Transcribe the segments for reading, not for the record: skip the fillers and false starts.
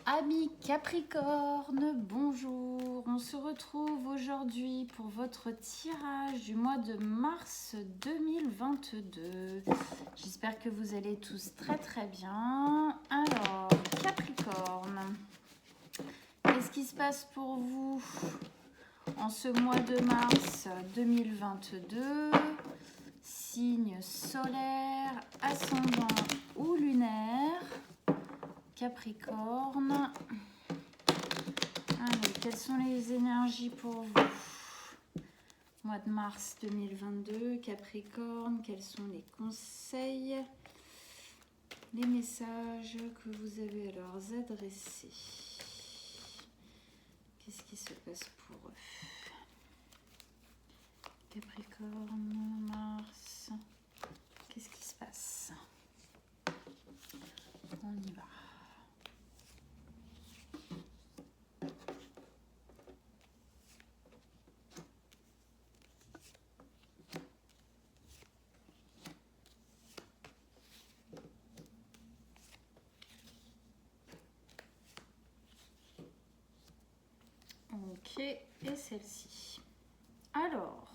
Amis Capricorne, bonjour. On se retrouve aujourd'hui pour votre tirage du mois de mars 2022. J'espère que vous allez tous très bien. Alors, Capricorne, qu'est-ce qui se passe pour vous en ce mois de mars 2022? Signe solaire, ascendant ou lunaire? Capricorne. Allez, quelles sont les énergies pour vous? Mois de mars 2022, Capricorne, quels sont les conseils, les messages que vous avez à leur adresser? Qu'est-ce qui se passe pour eux? Capricorne, Mars, qu'est-ce qui se passe? On y va. Ok, et celle-ci. Alors,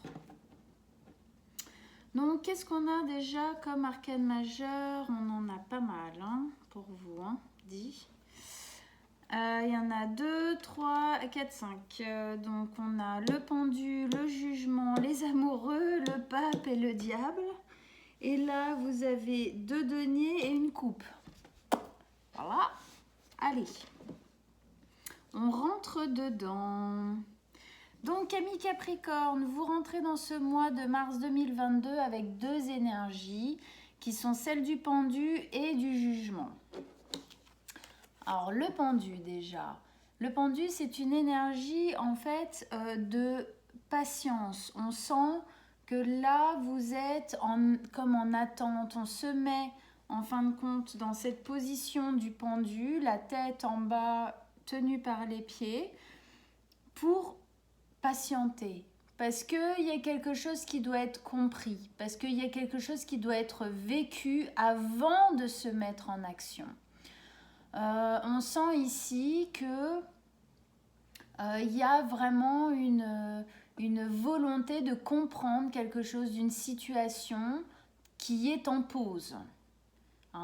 donc qu'est-ce qu'on a déjà comme arcane majeur? On en a pas mal pour vous, 10. Il y en a 2, 3, 4, 5. Donc on a le pendu, le jugement, les amoureux, le pape et le diable. Et là, vous avez 2 deniers et une coupe. Voilà. Allez. On rentre dedans. Donc, amis Capricorne, vous rentrez dans ce mois de mars 2022 avec 2 énergies qui sont celles du pendu et du jugement. Alors, le pendu déjà. Le pendu, c'est une énergie en fait de patience. On sent que là, vous êtes comme en attente. On se met en fin de compte dans cette position du pendu, la tête en bas tenue par les pieds, pour patienter, parce qu'il y a quelque chose qui doit être compris, parce qu'il y a quelque chose qui doit être vécu avant de se mettre en action. On sent ici que il y a vraiment une volonté de comprendre quelque chose d'une situation qui est en pause.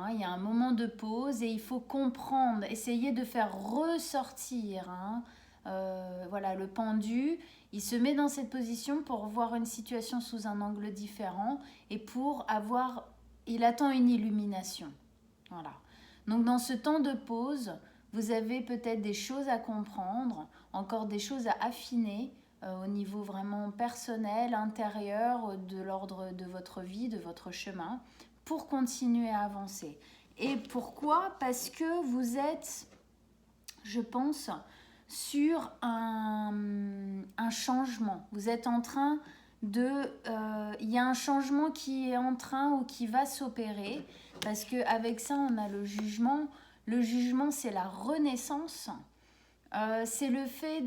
Il y a un moment de pause et il faut comprendre, essayer de faire ressortir voilà, le pendu. Il se met dans cette position pour voir une situation sous un angle différent et il attend une illumination. Voilà. Donc dans ce temps de pause, vous avez peut-être des choses à comprendre, encore des choses à affiner au niveau vraiment personnel, intérieur, de l'ordre de votre vie, de votre chemin, pour continuer à avancer. Et pourquoi? Parce que vous êtes, je pense, sur un changement. Vous êtes en train de... il y a un changement qui est en train ou qui va s'opérer, parce qu'avec ça, on a le jugement. Le jugement, c'est la renaissance. C'est le fait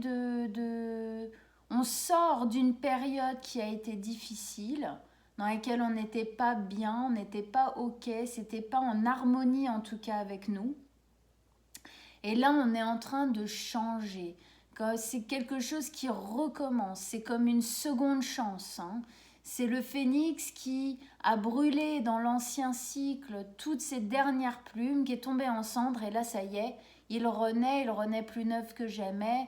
on sort d'une période qui a été difficile, dans laquelle on n'était pas bien, on n'était pas ok, c'était pas en harmonie en tout cas avec nous. Et là, on est en train de changer. C'est quelque chose qui recommence. C'est comme une seconde chance. C'est le phénix qui a brûlé dans l'ancien cycle toutes ses dernières plumes, qui est tombé en cendres. Et là, ça y est, il renaît plus neuf que jamais.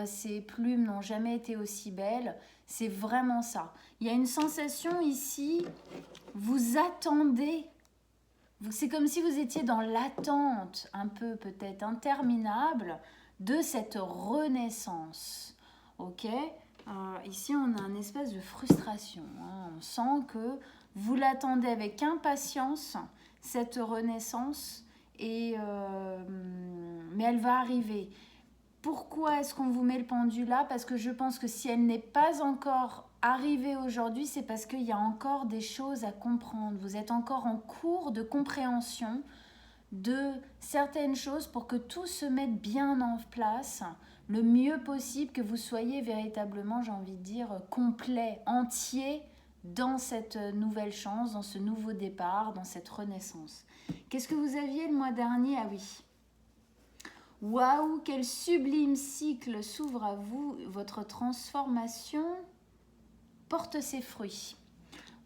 Ses plumes n'ont jamais été aussi belles. C'est vraiment ça. Il y a une sensation ici, vous attendez. C'est comme si vous étiez dans l'attente, un peu peut-être interminable, de cette renaissance. Ok, ici, on a un espèce de frustration. On sent que vous l'attendez avec impatience, cette renaissance, mais elle va arriver. Pourquoi est-ce qu'on vous met le pendu là? Parce que je pense que si elle n'est pas encore arrivée aujourd'hui, c'est parce qu'il y a encore des choses à comprendre. Vous êtes encore en cours de compréhension de certaines choses pour que tout se mette bien en place, le mieux possible, que vous soyez véritablement, j'ai envie de dire, complet, entier dans cette nouvelle chance, dans ce nouveau départ, dans cette renaissance. Qu'est-ce que vous aviez le mois dernier? Ah oui. Waouh, quel sublime cycle s'ouvre à vous. Votre transformation porte ses fruits.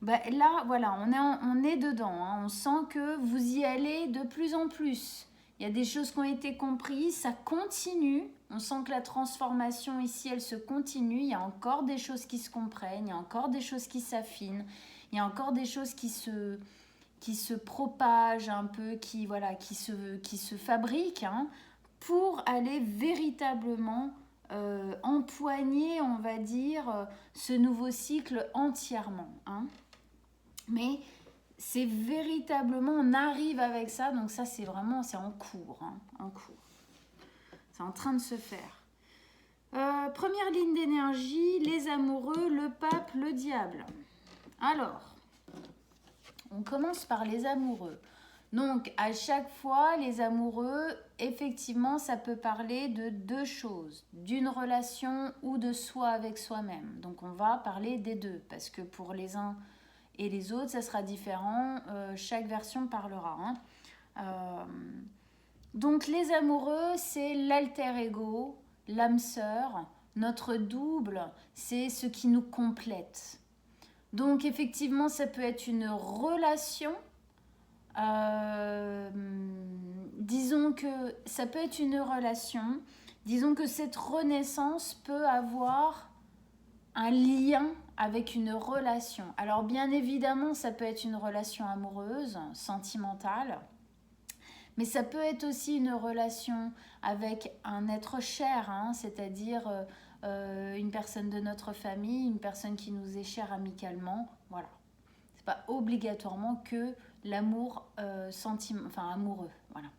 Bah, là, voilà, on est dedans. Hein. On sent que vous y allez de plus en plus. Il y a des choses qui ont été comprises, ça continue. On sent que la transformation ici, elle se continue. Il y a encore des choses qui se comprennent, il y a encore des choses qui s'affinent, il y a encore des choses qui se propagent un peu, qui se fabriquent, hein, pour aller véritablement empoigner, on va dire, ce nouveau cycle entièrement. Hein. Mais c'est véritablement, on arrive avec ça, donc ça c'est vraiment, c'est en cours, hein, en cours. C'est en train de se faire. Première ligne d'énergie, les amoureux, le pape, le diable. Alors, on commence par les amoureux. Donc, à chaque fois, les amoureux, effectivement, ça peut parler de deux choses, d'une relation ou de soi avec soi-même. Donc, on va parler des deux, parce que pour les uns et les autres, ça sera différent. Chaque version parlera. Hein. Donc, les amoureux, c'est l'alter ego, l'âme sœur. Notre double, c'est ce qui nous complète. Donc, effectivement, ça peut être une relation. Disons que ça peut être une relation. Disons que cette renaissance peut avoir un lien avec une relation. Alors bien évidemment, ça peut être une relation amoureuse, sentimentale, mais ça peut être aussi une relation avec un être cher, hein, c'est-à-dire une personne de notre famille, une personne qui nous est chère amicalement. Voilà. C'est pas obligatoirement que l'amour amoureux. Voilà.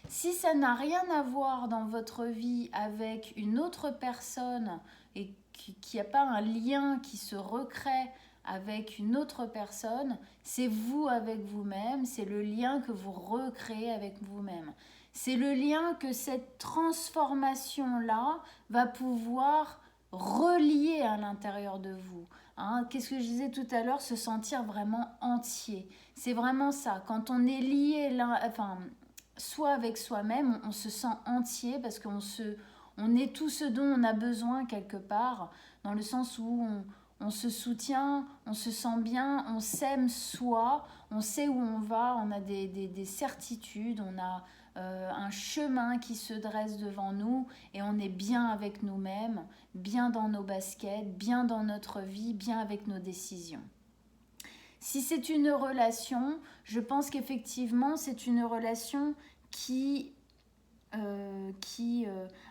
Si ça n'a rien à voir dans votre vie avec une autre personne et qu'il n'y a pas un lien qui se recrée avec une autre personne, c'est vous avec vous-même, c'est le lien que vous recréez avec vous-même. C'est le lien que cette transformation-là va pouvoir relier à l'intérieur de vous. Hein, qu'est-ce que je disais tout à l'heure, se sentir vraiment entier. C'est vraiment ça. Quand on est lié soit avec soi-même, on se sent entier parce on est tout ce dont on a besoin quelque part, dans le sens où on se soutient, on se sent bien, on s'aime soi, on sait où on va, on a des certitudes, on a un chemin qui se dresse devant nous et on est bien avec nous-mêmes, bien dans nos baskets, bien dans notre vie, bien avec nos décisions. Si c'est une relation, je pense qu'effectivement, c'est une relation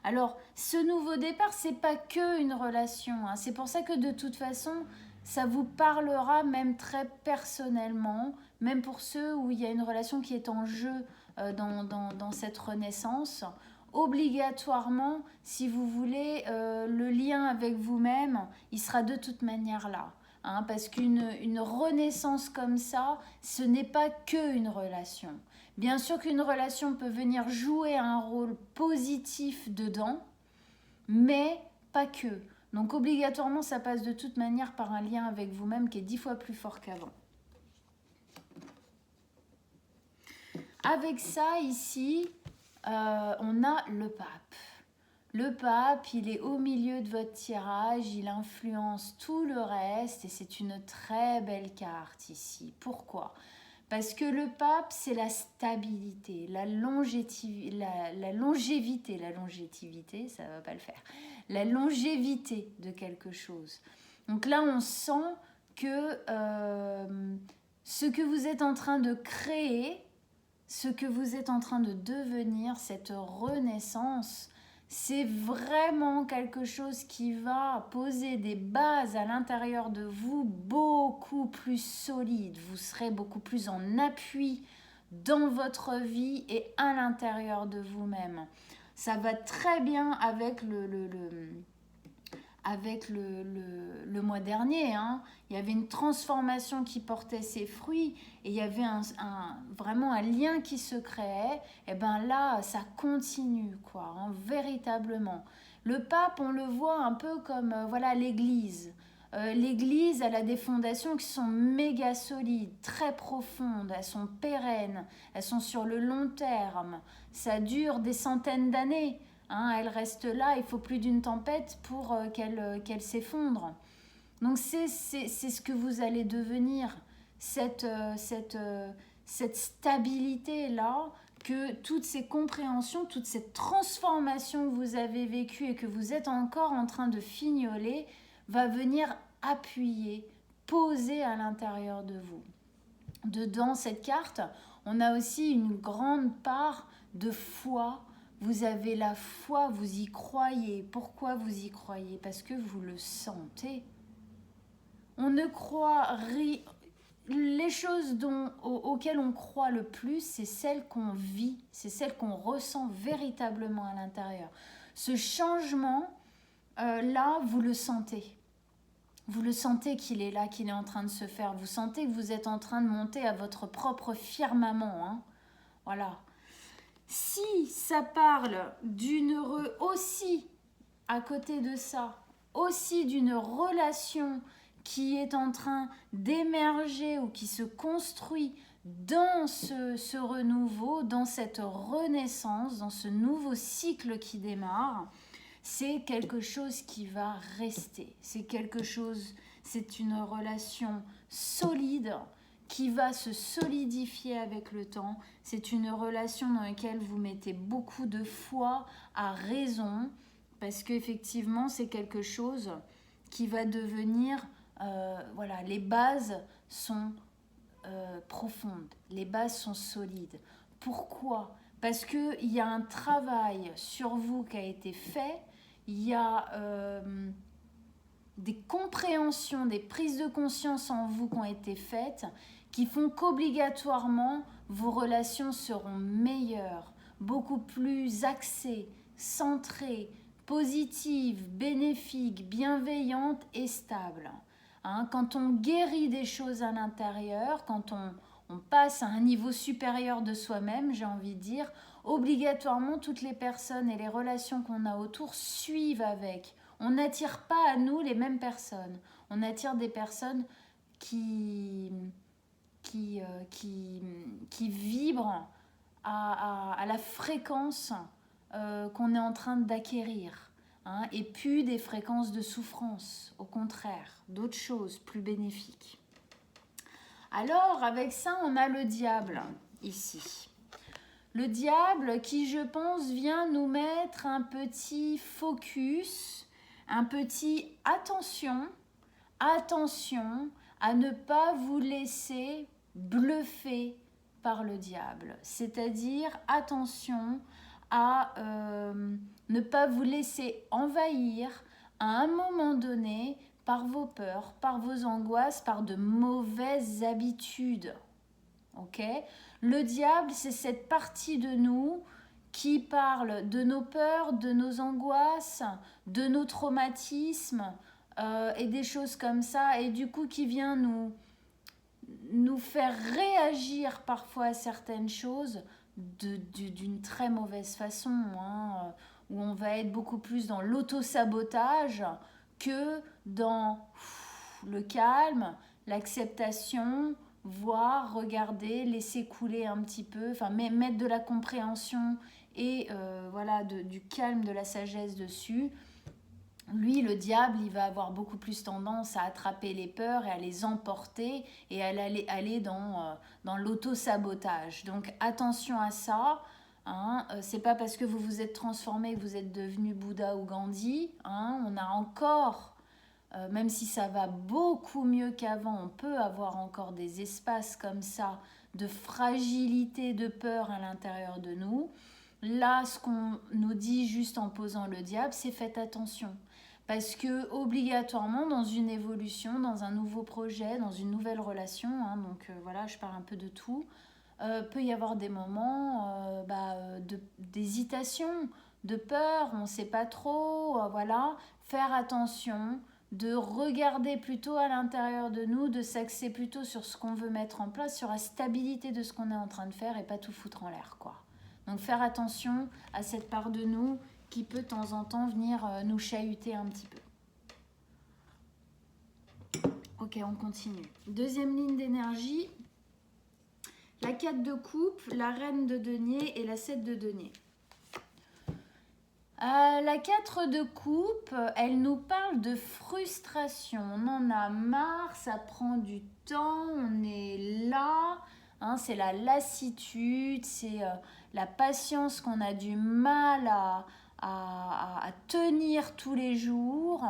alors, ce nouveau départ, c'est pas que une relation. Hein. C'est pour ça que de toute façon, ça vous parlera même très personnellement, même pour ceux où il y a une relation qui est en jeu dans cette renaissance. Obligatoirement, si vous voulez, le lien avec vous-même, il sera de toute manière là. Hein, parce qu'une renaissance comme ça, ce n'est pas que une relation. Bien sûr qu'une relation peut venir jouer un rôle positif dedans, mais pas que. Donc obligatoirement, ça passe de toute manière par un lien avec vous-même qui est 10 fois plus fort qu'avant. Avec ça, ici, on a le pape. Le pape, il est au milieu de votre tirage, il influence tout le reste et c'est une très belle carte ici. Pourquoi ? Parce que le pape, c'est la stabilité, la longévité, ça ne va pas le faire, la longévité de quelque chose. Donc là, on sent que ce que vous êtes en train de créer, ce que vous êtes en train de devenir, cette renaissance, c'est vraiment quelque chose qui va poser des bases à l'intérieur de vous beaucoup plus solides. Vous serez beaucoup plus en appui dans votre vie et à l'intérieur de vous-même. Ça va très bien avec le mois dernier. Hein. Il y avait une transformation qui portait ses fruits et il y avait vraiment un lien qui se créait. Et bien là, ça continue, quoi, hein, véritablement. Le pape, on le voit un peu comme l'église. L'église, elle a des fondations qui sont méga solides, très profondes, elles sont pérennes, elles sont sur le long terme, ça dure des centaines d'années, hein, elle reste là, il faut plus d'une tempête pour qu'elle s'effondre. Donc c'est ce que vous allez devenir, cette stabilité-là, que toutes ces compréhensions, toute cette transformation que vous avez vécue et que vous êtes encore en train de fignoler, va venir appuyer, poser à l'intérieur de vous. Dedans cette carte, on a aussi une grande part de foi. Vous avez la foi, vous y croyez. Pourquoi vous y croyez? Parce que vous le sentez. On ne croit les choses auxquelles on croit le plus, c'est celles qu'on vit, c'est celles qu'on ressent véritablement à l'intérieur. Ce changement, là, vous le sentez. Vous le sentez qu'il est là, qu'il est en train de se faire. Vous sentez que vous êtes en train de monter à votre propre firmament. Hein. Voilà. Si ça parle aussi, à côté de ça, aussi d'une relation qui est en train d'émerger ou qui se construit dans ce renouveau, dans cette renaissance, dans ce nouveau cycle qui démarre, c'est quelque chose qui va rester. C'est une relation solide qui va se solidifier avec le temps. C'est une relation dans laquelle vous mettez beaucoup de foi à raison, parce qu'effectivement, c'est quelque chose qui va devenir... voilà, les bases sont profondes, les bases sont solides. Pourquoi? Parce qu'il y a un travail sur vous qui a été fait, il y a des compréhensions, des prises de conscience en vous qui ont été faites, qui font qu'obligatoirement vos relations seront meilleures, beaucoup plus axées, centrées, positives, bénéfiques, bienveillantes et stables. Hein, quand on guérit des choses à l'intérieur, quand on passe à un niveau supérieur de soi-même, j'ai envie de dire, obligatoirement toutes les personnes et les relations qu'on a autour suivent avec. On n'attire pas à nous les mêmes personnes. On attire des personnes qui vibrent à la fréquence qu'on est en train d'acquérir. Hein, et plus des fréquences de souffrance, au contraire, d'autres choses plus bénéfiques. Alors, avec ça, on a le diable, ici. Le diable qui, je pense, vient nous mettre un petit focus, un petit attention à ne pas vous laisser bluffer par le diable. C'est-à-dire, attention à ne pas vous laisser envahir à un moment donné par vos peurs, par vos angoisses, par de mauvaises habitudes. Ok ? Le diable, c'est cette partie de nous qui parle de nos peurs, de nos angoisses, de nos traumatismes et des choses comme ça, et du coup qui vient nous faire réagir parfois à certaines choses d'une très mauvaise façon, hein, où on va être beaucoup plus dans l'auto-sabotage que dans le calme, l'acceptation, voir, regarder, laisser couler un petit peu, enfin mettre de la compréhension et voilà, du calme, de la sagesse dessus. Lui, le diable, il va avoir beaucoup plus tendance à attraper les peurs et à les emporter et à aller dans l'auto-sabotage. Donc attention à ça. Hein. C'est pas parce que vous vous êtes transformé que vous êtes devenu Bouddha ou Gandhi. Hein. On a encore, même si ça va beaucoup mieux qu'avant, on peut avoir encore des espaces comme ça de fragilité, de peur à l'intérieur de nous. Là, ce qu'on nous dit juste en posant le diable, c'est faites attention. Parce que obligatoirement, dans une évolution, dans un nouveau projet, dans une nouvelle relation, hein, donc voilà, je parle un peu de tout, peut y avoir des moments d'hésitation, de peur, on ne sait pas trop, voilà. Faire attention, de regarder plutôt à l'intérieur de nous, de s'axer plutôt sur ce qu'on veut mettre en place, sur la stabilité de ce qu'on est en train de faire et pas tout foutre en l'air, quoi. Donc faire attention à cette part de nous qui peut de temps en temps venir nous chahuter un petit peu. Ok, on continue. Deuxième ligne d'énergie. La 4 de coupe, la reine de denier et la 7 de denier. La 4 de coupe, elle nous parle de frustration. On en a marre, ça prend du temps, on est là. Hein, c'est la lassitude, c'est la patience qu'on a du mal à tenir tous les jours.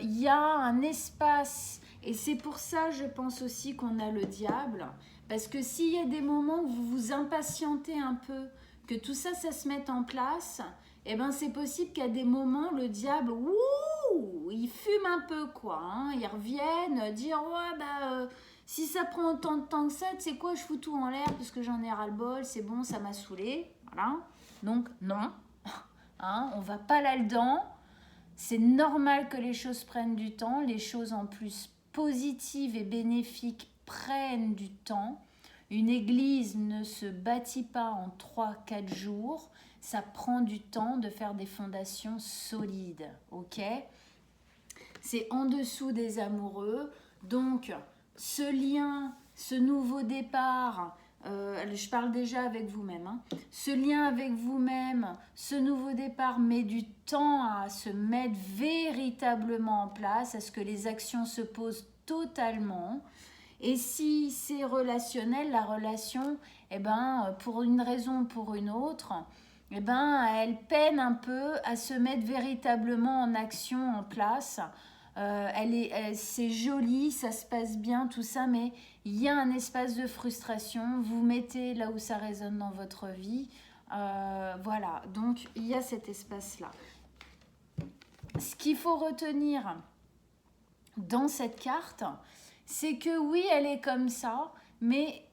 Il y a un espace, et c'est pour ça, je pense aussi qu'on a le diable. Parce que s'il y a des moments où vous vous impatientez un peu, que tout ça, ça se mette en place, eh ben c'est possible qu'à des moments, le diable, ouh, il fume un peu, quoi. Hein. Ils reviennent dire, ouais, si ça prend autant de temps que ça, tu sais quoi, je fous tout en l'air parce que j'en ai ras-le-bol, c'est bon, ça m'a saoulé. Voilà. Donc, non, hein, on va pas là-dedans. C'est normal que les choses prennent du temps, les choses en plus positives et bénéfiques prennent du temps. Une église ne se bâtit pas en 3-4 jours, ça prend du temps de faire des fondations solides, ok? C'est en dessous des amoureux, donc ce lien, ce nouveau départ, je parle déjà avec vous-même, hein. Ce lien avec vous-même, ce nouveau départ met du temps à se mettre véritablement en place, à ce que les actions se posent totalement. Et si c'est relationnel, la relation, eh ben, pour une raison ou pour une autre, eh ben, elle peine un peu à se mettre véritablement en action, en place. C'est joli, ça se passe bien, tout ça, mais il y a un espace de frustration. Vous mettez là où ça résonne dans votre vie. Voilà, donc il y a cet espace-là. Ce qu'il faut retenir dans cette carte, c'est que oui, elle est comme ça, mais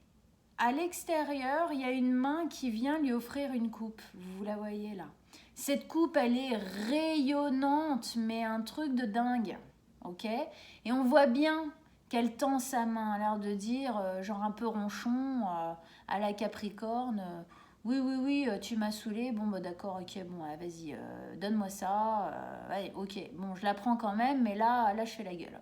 à l'extérieur, il y a une main qui vient lui offrir une coupe. Vous la voyez là. Cette coupe, elle est rayonnante, mais un truc de dingue. Ok ? Et on voit bien qu'elle tend sa main, à l'air de dire, genre un peu ronchon, à la Capricorne. Oui, tu m'as saoulé. Bon, bah d'accord, ok, bon, vas-y, donne-moi ça. Ouais, ok, bon, je la prends quand même, mais là je fais la gueule.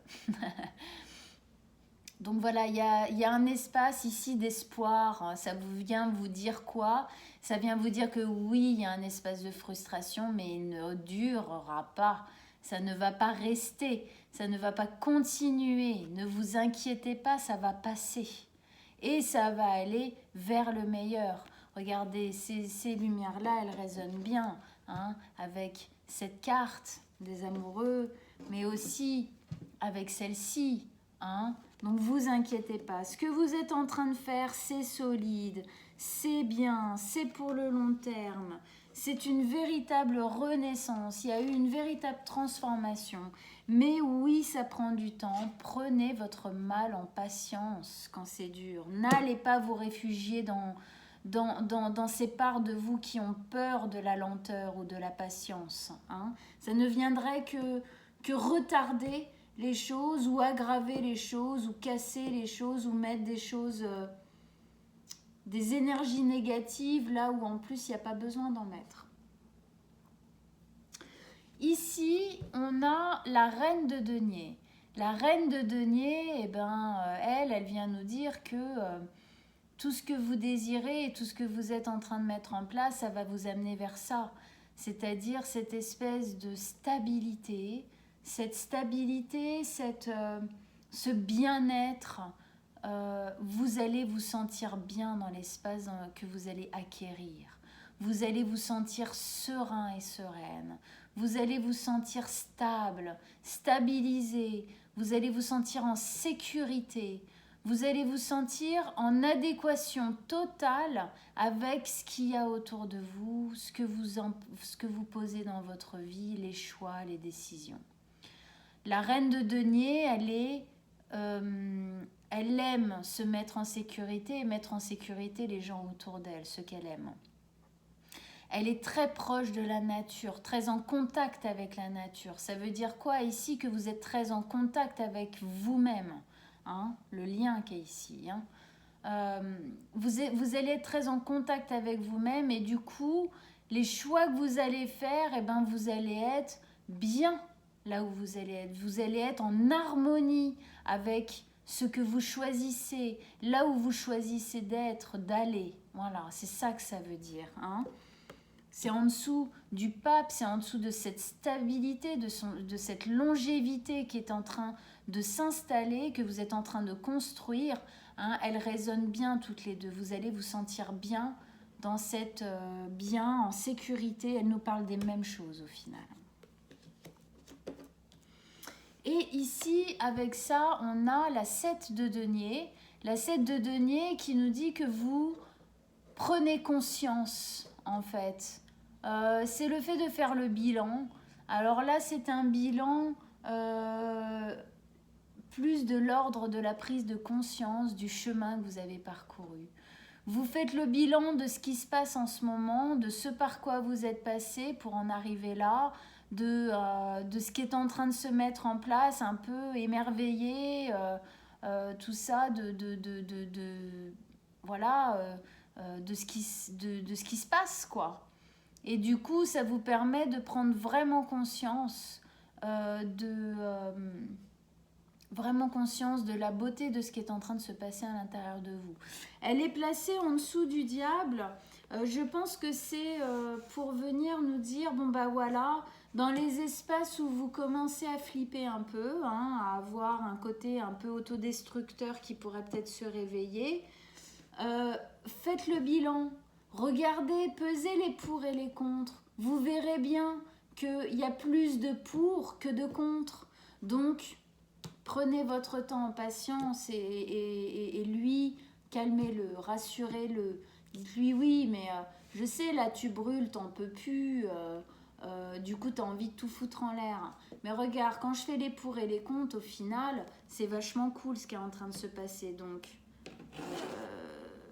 Donc voilà, il y a un espace ici d'espoir. Ça vient vous dire quoi? Ça vient vous dire que oui, il y a un espace de frustration, mais il ne durera pas. Ça ne va pas rester, ça ne va pas continuer. Ne vous inquiétez pas, ça va passer. Et ça va aller vers le meilleur. Regardez, ces lumières-là, elles résonnent bien, hein, avec cette carte des amoureux, mais aussi avec celle-ci, hein. Donc vous inquiétez pas, ce que vous êtes en train de faire, c'est solide, c'est bien, c'est pour le long terme, c'est une véritable renaissance, il y a eu une véritable transformation. Mais oui, ça prend du temps, prenez votre mal en patience quand c'est dur. N'allez pas vous réfugier dans ces parts de vous qui ont peur de la lenteur ou de la patience, hein. Ça ne viendrait que retarder les choses ou aggraver les choses ou casser les choses ou mettre des choses, des énergies négatives là où en plus il n'y a pas besoin d'en mettre. Ici, on a la reine de denier. La reine de denier, eh ben, elle vient nous dire que tout ce que vous désirez et tout ce que vous êtes en train de mettre en place, ça va vous amener vers ça. C'est-à-dire cette espèce de stabilité, ce bien-être, vous allez vous sentir bien dans l'espace que vous allez acquérir. Vous allez vous sentir serein et sereine. Vous allez vous sentir stable, stabilisé. Vous allez vous sentir en sécurité. Vous allez vous sentir en adéquation totale avec ce qu'il y a autour de vous, ce que vous posez dans votre vie, les choix, les décisions. La reine de denier, elle aime se mettre en sécurité et mettre en sécurité les gens autour d'elle, ceux qu'elle aime. Elle est très proche de la nature, très en contact avec la nature. Ça veut dire quoi ici? Que vous êtes très en contact avec vous-même, hein, le lien qui est ici. Hein. Vous allez être très en contact avec vous-même et du coup, les choix que vous allez faire, eh ben, vous allez être bien là où vous allez être. Vous allez être en harmonie avec ce que vous choisissez, là où vous choisissez d'être, d'aller. Voilà, c'est ça que ça veut dire. Hein. C'est en dessous du pape, c'est en dessous de cette stabilité, de cette longévité qui est en train de s'installer, que vous êtes en train de construire. Hein. Elles résonnent bien toutes les deux. Vous allez vous sentir bien dans cette bien, en sécurité. Elles nous parlent des mêmes choses au final. Et ici, avec ça, on a la 7 de denier. La 7 de denier qui nous dit que vous prenez conscience, en fait. C'est le fait de faire le bilan. Alors là, c'est un bilan plus de l'ordre de la prise de conscience du chemin que vous avez parcouru. Vous faites le bilan de ce qui se passe en ce moment, de ce par quoi vous êtes passé pour en arriver là, de ce qui est en train de se mettre en place, un peu émerveillé, tout ça, voilà, de ce qui se passe, quoi. Et du coup, ça vous permet de prendre vraiment conscience vraiment conscience de la beauté de ce qui est en train de se passer à l'intérieur de vous. Elle est placée en dessous du diable. Je pense que c'est pour venir nous dire, bon bah voilà, dans les espaces où vous commencez à flipper un peu, hein, à avoir un côté un peu autodestructeur qui pourrait peut-être se réveiller, faites le bilan, regardez, pesez les pour et les contre. Vous verrez bien qu'il y a plus de pour que de contre. Donc, prenez votre temps en patience et lui, calmez-le, rassurez-le. Dites-lui oui, mais je sais, là tu brûles, t'en peux plus, du coup t'as envie de tout foutre en l'air. Mais regarde, quand je fais les pour et les contre, au final, c'est vachement cool ce qui est en train de se passer. Donc,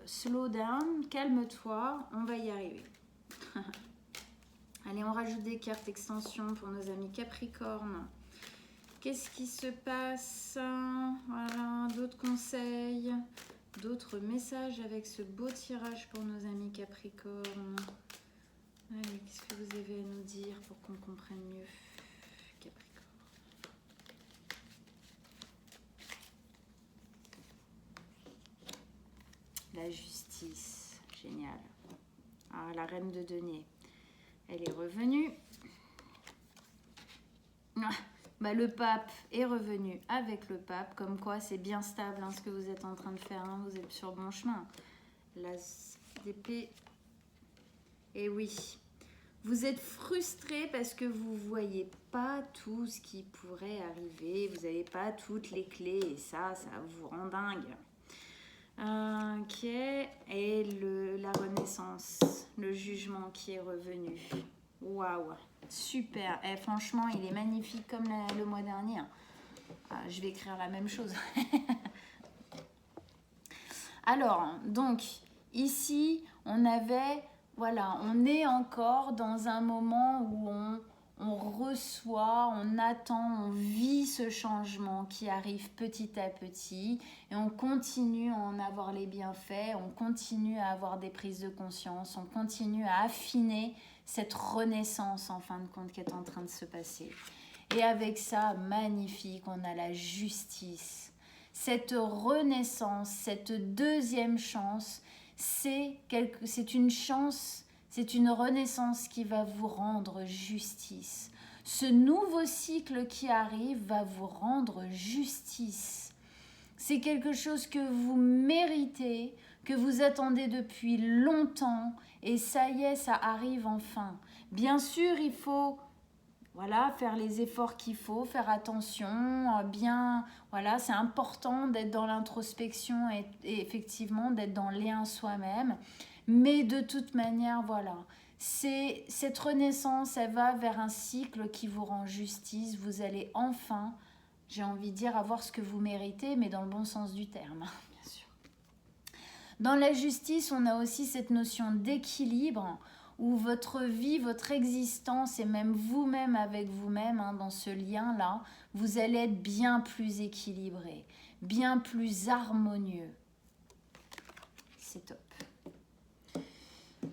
slow down, calme-toi, on va y arriver. Allez, on rajoute des cartes extension pour nos amis Capricorne. Qu'est-ce qui se passe? Voilà, d'autres conseils, d'autres messages avec ce beau tirage pour nos amis Capricorne. Allez, qu'est-ce que vous avez à nous dire pour qu'on comprenne mieux Capricorne? La justice, génial. Ah, la reine de denier, elle est revenue. Ah. Bah, le pape est revenu avec le pape, comme quoi c'est bien stable hein, ce que vous êtes en train de faire, hein, vous êtes sur bon chemin. L'as d'épée, et oui, vous êtes frustré parce que vous ne voyez pas tout ce qui pourrait arriver, vous n'avez pas toutes les clés et ça vous rend dingue. Ok, et la renaissance, le jugement qui est revenu. Waouh! Super, et franchement il est magnifique comme le mois dernier. Je vais écrire la même chose. Alors, donc ici on avait, voilà, on est encore dans un moment où on reçoit, on attend, on vit ce changement qui arrive petit à petit et on continue à en avoir les bienfaits, on continue à avoir des prises de conscience, on continue à affiner cette renaissance en fin de compte qui est en train de se passer. Et avec ça, magnifique, on a la justice. Cette renaissance, cette deuxième chance, c'est une chance, c'est une renaissance qui va vous rendre justice. Ce nouveau cycle qui arrive va vous rendre justice. C'est quelque chose que vous méritez, que vous attendez depuis longtemps et ça y est, ça arrive enfin. Bien sûr, il faut faire les efforts qu'il faut, faire attention, bien, voilà, c'est important d'être dans l'introspection et effectivement d'être dans le lien soi-même. Mais de toute manière, voilà, cette renaissance, elle va vers un cycle qui vous rend justice. Vous allez enfin, j'ai envie de dire, avoir ce que vous méritez, mais dans le bon sens du terme, bien sûr. Dans la justice, on a aussi cette notion d'équilibre où votre vie, votre existence et même vous-même avec vous-même, hein, dans ce lien-là, vous allez être bien plus équilibré, bien plus harmonieux. C'est top.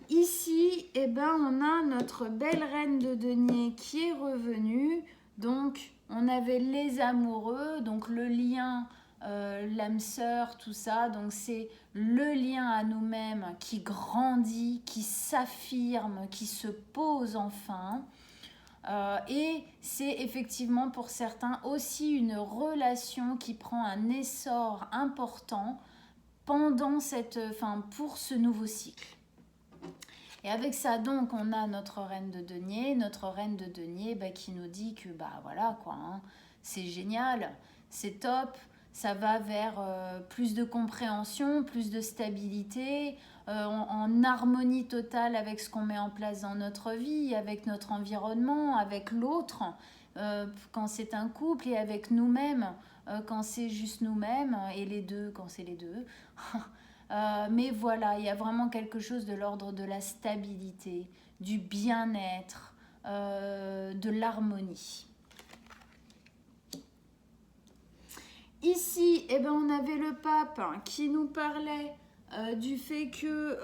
Ici, on a notre belle reine de denier qui est revenue. Donc, on avait les amoureux, donc le lien, l'âme sœur, tout ça. Donc, c'est le lien à nous-mêmes qui grandit, qui s'affirme, qui se pose enfin. Et c'est effectivement pour certains aussi une relation qui prend un essor important pour ce nouveau cycle. Et avec ça, donc, on a notre reine de denier. Notre reine de denier qui nous dit que, voilà, quoi, hein, c'est génial, c'est top, ça va vers plus de compréhension, plus de stabilité, en harmonie totale avec ce qu'on met en place dans notre vie, avec notre environnement, avec l'autre, quand c'est un couple, et avec nous-mêmes, quand c'est juste nous-mêmes, et les deux, quand c'est les deux. Mais voilà, il y a vraiment quelque chose de l'ordre de la stabilité, du bien-être, de l'harmonie. Ici, on avait le pape qui nous parlait du fait que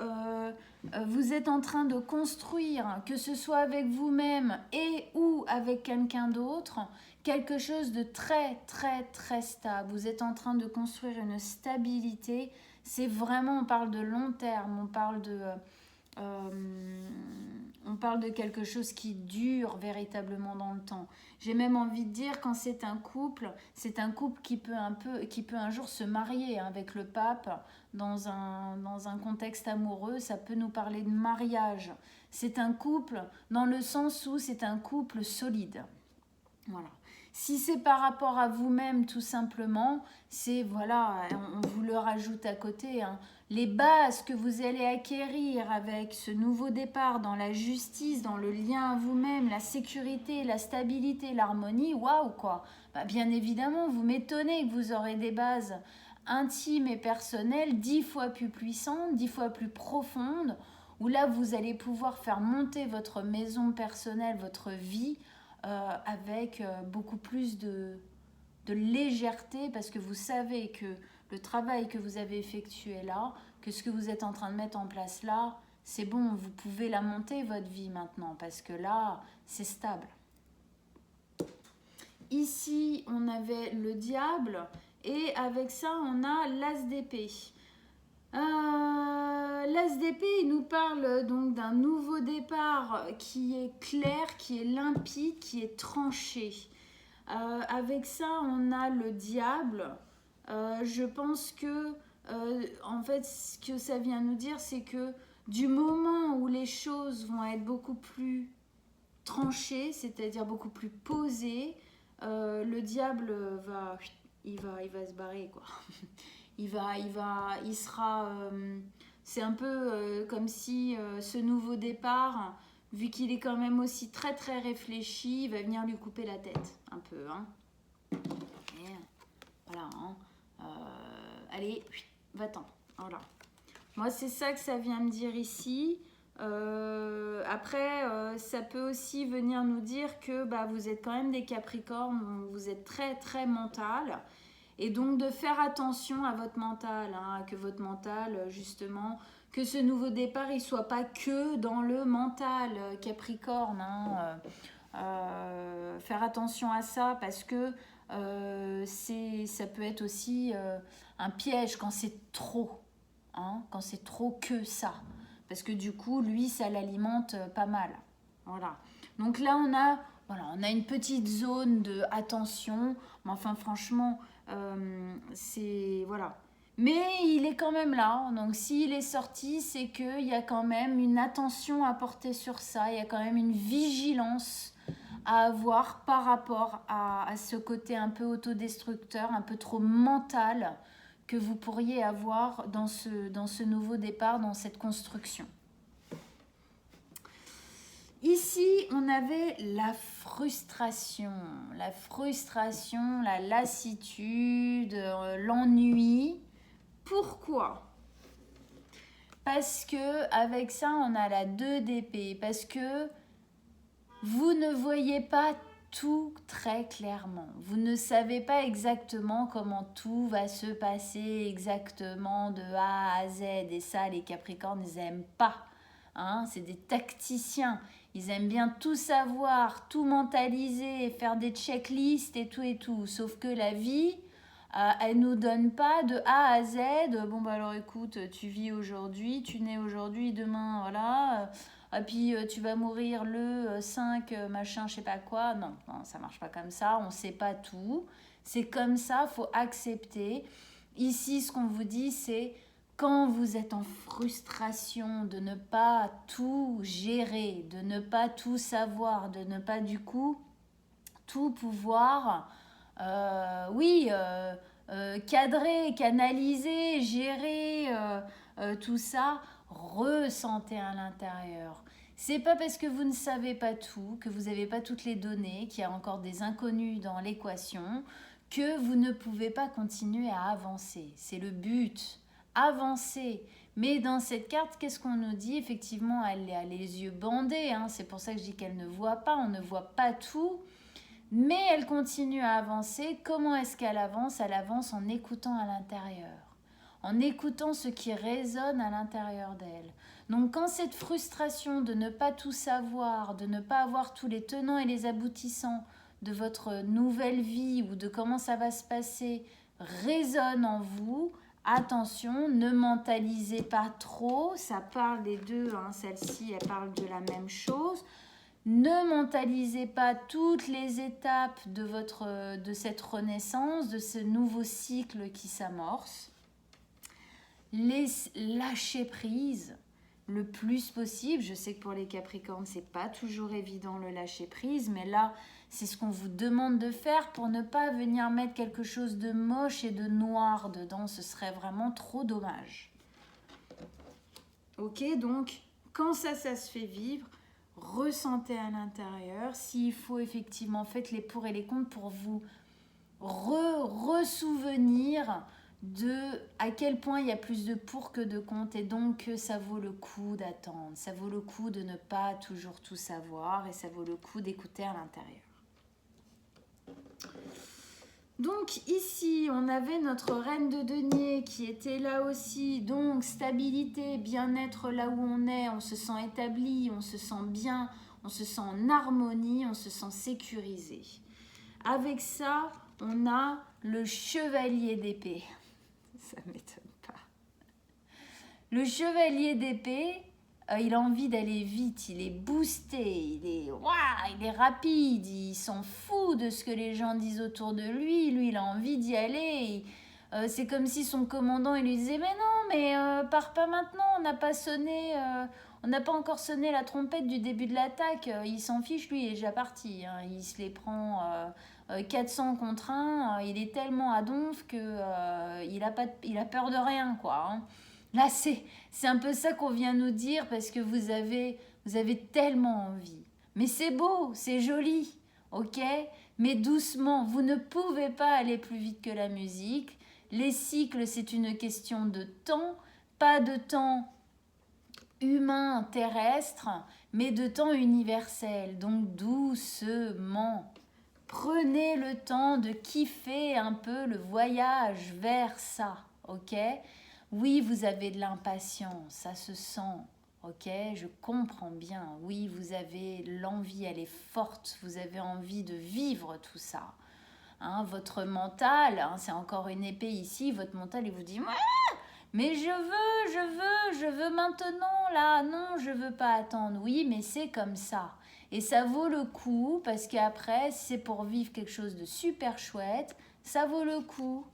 vous êtes en train de construire, que ce soit avec vous-même et ou avec quelqu'un d'autre, quelque chose de très très très stable. Vous êtes en train de construire une stabilité. C'est vraiment, on parle de long terme, on parle de quelque chose qui dure véritablement dans le temps. J'ai même envie de dire, quand c'est un couple qui peut un jour se marier avec le pape dans un contexte amoureux. Ça peut nous parler de mariage. C'est un couple dans le sens où c'est un couple solide. Voilà. Si c'est par rapport à vous-même, tout simplement, c'est, voilà, on vous le rajoute à côté, hein. Les bases que vous allez acquérir avec ce nouveau départ dans la justice, dans le lien à vous-même, la sécurité, la stabilité, l'harmonie, waouh, quoi. Bien évidemment, vous m'étonnez que vous aurez des bases intimes et personnelles 10 fois plus puissantes, 10 fois plus profondes, où là, vous allez pouvoir faire monter votre maison personnelle, votre vie, avec beaucoup plus de légèreté, parce que vous savez que le travail que vous avez effectué là, que ce que vous êtes en train de mettre en place là, c'est bon, vous pouvez la monter votre vie maintenant, parce que là, c'est stable. Ici, on avait le diable, et avec ça, on a l'as d'épée. L'as d'épée, il nous parle donc d'un nouveau départ qui est clair, qui est limpide, qui est tranché. Avec ça, on a le diable. Je pense que, en fait, ce que ça vient nous dire, c'est que du moment où les choses vont être beaucoup plus tranchées, c'est-à-dire beaucoup plus posées, le diable il va se barrer, quoi. Il sera... c'est un peu comme si ce nouveau départ, vu qu'il est quand même aussi très très réfléchi, il va venir lui couper la tête, un peu, hein. Et voilà, hein. Allez, va-t'en, voilà. Moi, c'est ça que ça vient me dire ici. Après, ça peut aussi venir nous dire que vous êtes quand même des Capricornes, vous êtes très très mental. Et donc de faire attention à votre mental, hein, que votre mental, justement, que ce nouveau départ, il ne soit pas que dans le mental, Capricorne. Hein, faire attention à ça, parce que ça peut être aussi un piège quand c'est trop, hein, quand c'est trop que ça. Parce que du coup, lui, ça l'alimente pas mal. Voilà. Donc là, on a une petite zone de attention, mais enfin, franchement... c'est voilà, mais il est quand même là, donc s'il est sorti, c'est qu'il y a quand même une attention à porter sur ça, il y a quand même une vigilance à avoir par rapport à ce côté un peu autodestructeur, un peu trop mental que vous pourriez avoir dans ce nouveau départ, dans cette construction. Ici, on avait la frustration, la lassitude, l'ennui. Pourquoi ? Parce que avec ça, on a la 2 d'épée. Parce que vous ne voyez pas tout très clairement. Vous ne savez pas exactement comment tout va se passer exactement de A à Z. Et ça, les Capricornes, ils n'aiment pas. hein, c'est des tacticiens. Ils aiment bien tout savoir, tout mentaliser, faire des checklists et tout. Sauf que la vie, elle nous donne pas de A à Z. Bon, bah alors écoute, tu vis aujourd'hui, tu nais aujourd'hui, demain, voilà. Et puis tu vas mourir le 5, machin, je sais pas quoi. Non, non, ça marche pas comme ça. On sait pas tout. C'est comme ça, faut accepter. Ici, ce qu'on vous dit, c'est quand vous êtes en frustration de ne pas tout gérer, de ne pas tout savoir, de ne pas du coup tout pouvoir, cadrer, canaliser, gérer tout ça, ressentez à l'intérieur. C'est pas parce que vous ne savez pas tout, que vous n'avez pas toutes les données, qu'il y a encore des inconnus dans l'équation, que vous ne pouvez pas continuer à avancer. C'est le but, avancer. Mais dans cette carte, qu'est-ce qu'on nous dit? Effectivement, elle a les yeux bandés, hein. C'est pour ça que je dis qu'elle ne voit pas, on ne voit pas tout. Mais elle continue à avancer. Comment est-ce qu'elle avance? Elle avance en écoutant à l'intérieur, en écoutant ce qui résonne à l'intérieur d'elle. Donc quand cette frustration de ne pas tout savoir, de ne pas avoir tous les tenants et les aboutissants de votre nouvelle vie ou de comment ça va se passer résonne en vous, attention, ne mentalisez pas trop. Ça parle des deux, hein. Celle-ci, elle parle de la même chose. Ne mentalisez pas toutes les étapes de cette renaissance, de ce nouveau cycle qui s'amorce. Lâchez prise le plus possible. Je sais que pour les Capricornes, c'est pas toujours évident le lâcher prise, mais là, c'est ce qu'on vous demande de faire pour ne pas venir mettre quelque chose de moche et de noir dedans. Ce serait vraiment trop dommage. Ok, donc quand ça se fait vivre, ressentez à l'intérieur. S'il faut, effectivement, faites les pour et les contre pour vous ressouvenir de à quel point il y a plus de pour que de contre, et donc que ça vaut le coup d'attendre, ça vaut le coup de ne pas toujours tout savoir, et ça vaut le coup d'écouter à l'intérieur. Donc ici, on avait notre reine de denier qui était là aussi. Donc stabilité, bien-être là où on est, on se sent établi, on se sent bien, on se sent en harmonie, on se sent sécurisé. Avec ça, on a le chevalier d'épée. Ça ne m'étonne pas. Le chevalier d'épée, il a envie d'aller vite, il est boosté, il est rapide, il s'en fout de ce que les gens disent autour de lui. Lui, il a envie d'y aller. C'est comme si son commandant, il lui disait « Mais non, mais pars pas maintenant, on n'a pas encore sonné la trompette du début de l'attaque. Il s'en fiche, lui, il est déjà parti. Hein. Il se les prend 400 contre 1. Il est tellement à donf qu'il il a peur de rien, quoi. Hein. » Là, c'est un peu ça qu'on vient nous dire, parce que vous avez tellement envie. Mais c'est beau, c'est joli, ok? Mais doucement, vous ne pouvez pas aller plus vite que la musique. Les cycles, c'est une question de temps, pas de temps humain, terrestre, mais de temps universel. Donc doucement, prenez le temps de kiffer un peu le voyage vers ça, ok? Oui, vous avez de l'impatience, ça se sent, ok? Je comprends bien. Oui, vous avez l'envie, elle est forte. Vous avez envie de vivre tout ça. Hein, votre mental, hein, c'est encore une épée ici, votre mental, il vous dit « Mais je veux maintenant, là. Non, je veux pas attendre. » Oui, mais c'est comme ça. Et ça vaut le coup, parce qu'après, si c'est pour vivre quelque chose de super chouette, ça vaut le coup.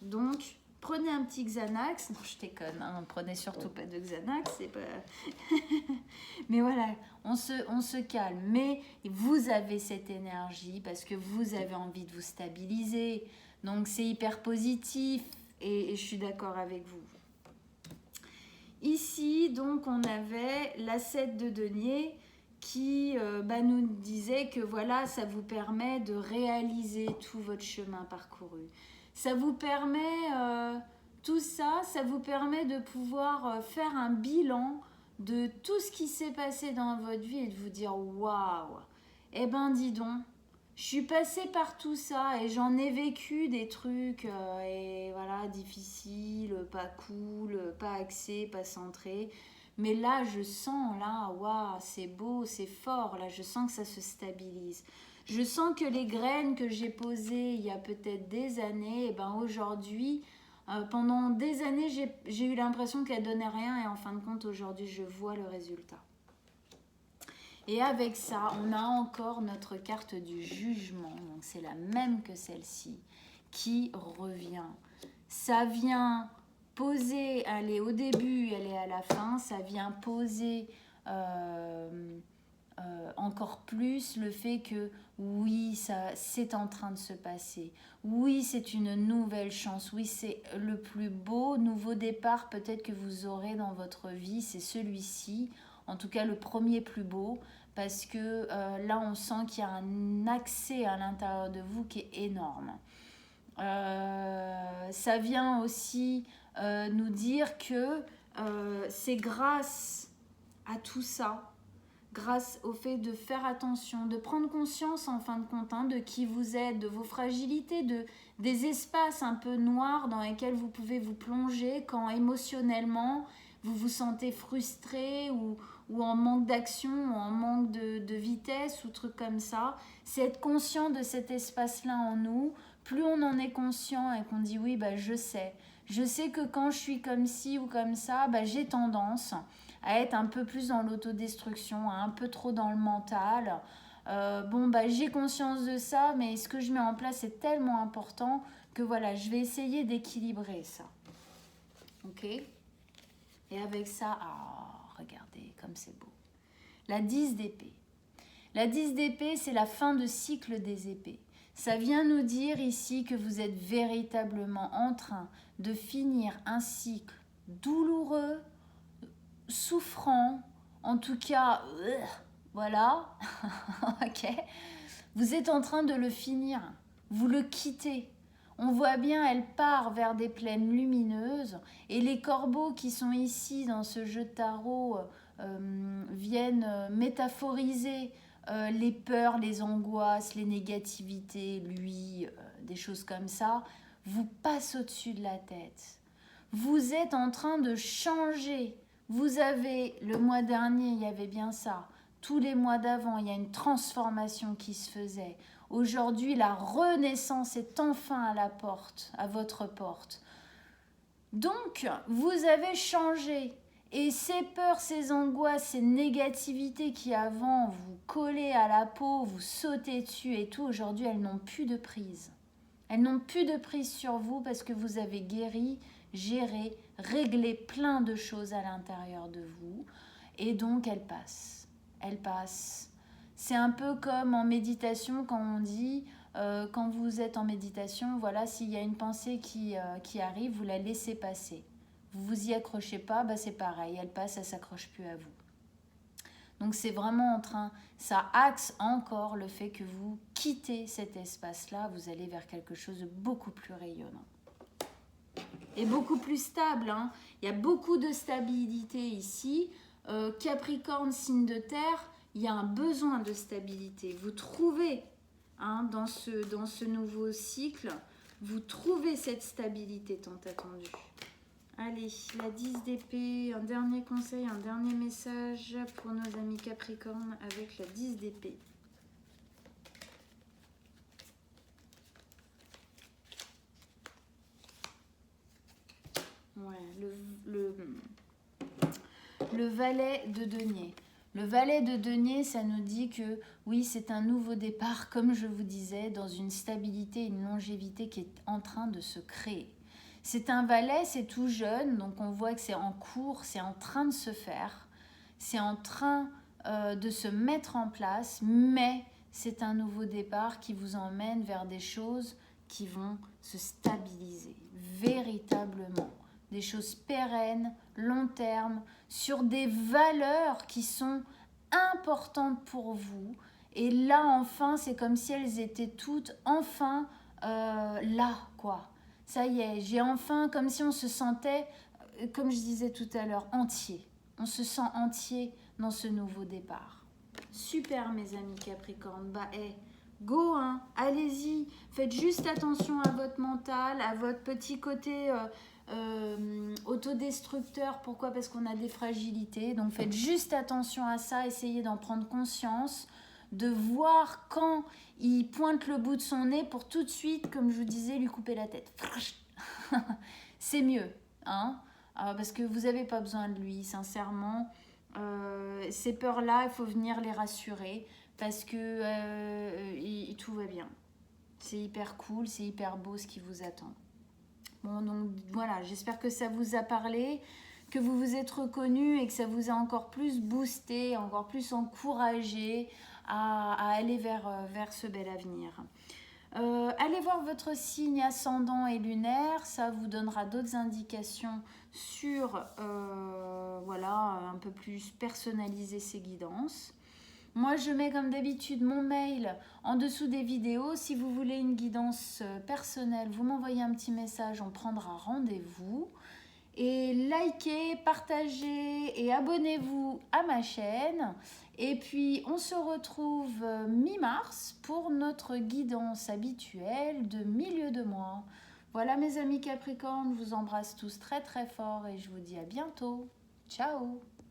Donc... prenez un petit Xanax. Non, je déconne, hein, prenez surtout pas de Xanax, c'est pas... Mais voilà, on se calme. Mais vous avez cette énergie parce que vous avez envie de vous stabiliser. Donc c'est hyper positif et je suis d'accord avec vous. Ici, donc, on avait la 7 de denier qui nous disait que voilà, ça vous permet de réaliser tout votre chemin parcouru. Ça vous permet, tout ça, ça vous permet de pouvoir faire un bilan de tout ce qui s'est passé dans votre vie et de vous dire « Waouh, eh ben dis donc, je suis passée par tout ça et j'en ai vécu des trucs et voilà, difficiles, pas cool, pas axés, pas centrés. Mais là, je sens, là, waouh, c'est beau, c'est fort. Là, je sens que ça se stabilise. Je sens que les graines que j'ai posées il y a peut-être des années, et ben aujourd'hui, pendant des années, j'ai eu l'impression qu'elles donnaient rien. Et en fin de compte, aujourd'hui, je vois le résultat. Et avec ça, on a encore notre carte du jugement. Donc, c'est la même que celle-ci qui revient. Ça vient poser, elle est au début, elle est à la fin, ça vient poser encore plus le fait que oui, c'est en train de se passer. Oui, c'est une nouvelle chance. Oui, c'est le plus beau nouveau départ peut-être que vous aurez dans votre vie. C'est celui-ci, en tout cas le premier plus beau, parce que là, on sent qu'il y a un accès à l'intérieur de vous qui est énorme. Ça vient aussi nous dire que c'est grâce à tout ça, grâce au fait de faire attention, de prendre conscience en fin de compte de qui vous êtes, de vos fragilités, des espaces un peu noirs dans lesquels vous pouvez vous plonger quand émotionnellement vous vous sentez frustré ou en manque d'action, ou en manque de vitesse ou trucs comme ça. C'est être conscient de cet espace-là en nous. Plus on en est conscient et qu'on dit oui, bah, je sais que quand je suis comme ci ou comme ça, bah, j'ai tendance à être un peu plus dans l'autodestruction, un peu trop dans le mental. Bon, bah, j'ai conscience de ça, mais ce que je mets en place est tellement important que voilà, je vais essayer d'équilibrer ça. Ok ? Et avec ça, regardez comme c'est beau. La 10 d'épée. La 10 d'épée, c'est la fin de cycle des épées. Ça vient nous dire ici que vous êtes véritablement en train de finir un cycle douloureux, souffrant, en tout cas, voilà, ok. Vous êtes en train de le finir, vous le quittez. On voit bien, elle part vers des plaines lumineuses et les corbeaux qui sont ici dans ce jeu de tarot viennent métaphoriser les peurs, les angoisses, les négativités, lui, des choses comme ça, vous passent au-dessus de la tête. Vous êtes en train de changer. Vous avez, le mois dernier, il y avait bien ça. Tous les mois d'avant, il y a une transformation qui se faisait. Aujourd'hui, la renaissance est enfin à la porte, à votre porte. Donc, vous avez changé. Et ces peurs, ces angoisses, ces négativités qui avant vous collaient à la peau, vous sautez dessus et tout, aujourd'hui, elles n'ont plus de prise. Elles n'ont plus de prise sur vous parce que vous avez guéri, géré, réglé plein de choses à l'intérieur de vous. Et donc, elles passent. Elles passent. C'est un peu comme en méditation quand on dit, quand vous êtes en méditation, voilà, s'il y a une pensée qui arrive, vous la laissez passer. Vous vous y accrochez pas, bah c'est pareil, elle passe, elle s'accroche plus à vous. Donc c'est vraiment en train, ça axe encore le fait que vous quittez cet espace-là, vous allez vers quelque chose de beaucoup plus rayonnant. Et beaucoup plus stable, hein. Il y a beaucoup de stabilité ici. Capricorne, signe de terre, il y a un besoin de stabilité. Vous trouvez, dans ce nouveau cycle, vous trouvez cette stabilité tant attendue. Allez, la 10 d'épée, un dernier conseil, un dernier message pour nos amis Capricorne avec la 10 d'épée. Ouais, le valet de denier. Le valet de denier, ça nous dit que oui, c'est un nouveau départ, comme je vous disais, dans une stabilité, une longévité qui est en train de se créer. C'est un valet, c'est tout jeune, donc on voit que c'est en cours, c'est en train de se faire, c'est en train de se mettre en place, mais c'est un nouveau départ qui vous emmène vers des choses qui vont se stabiliser, véritablement. Des choses pérennes, long terme, sur des valeurs qui sont importantes pour vous. Et là, enfin, c'est comme si elles étaient toutes enfin là, quoi. Ça y est, j'ai enfin, comme si on se sentait, comme je disais tout à l'heure, entier. On se sent entier dans ce nouveau départ. Super, mes amis Capricorne. Bah, go, allez-y. Faites juste attention à votre mental, à votre petit côté autodestructeur. Pourquoi? Parce qu'on a des fragilités. Donc faites juste attention à ça, essayez d'en prendre conscience, de voir quand il pointe le bout de son nez pour tout de suite, comme je vous disais, lui couper la tête. C'est mieux, hein, parce que vous n'avez pas besoin de lui, sincèrement. Ces peurs-là, il faut venir les rassurer parce que tout va bien. C'est hyper cool, c'est hyper beau ce qui vous attend. Bon, donc voilà, j'espère que ça vous a parlé, que vous vous êtes reconnus et que ça vous a encore plus boosté, encore plus encouragé à aller vers ce bel avenir. Allez voir votre signe ascendant et lunaire, ça vous donnera d'autres indications sur, voilà, un peu plus personnaliser ces guidances. Moi, je mets comme d'habitude mon mail en dessous des vidéos. Si vous voulez une guidance personnelle, vous m'envoyez un petit message, on prendra rendez-vous. Et likez, partagez et abonnez-vous à ma chaîne. Et puis, on se retrouve mi-mars pour notre guidance habituelle de milieu de mois. Voilà mes amis Capricorne, je vous embrasse tous très très fort et je vous dis à bientôt. Ciao!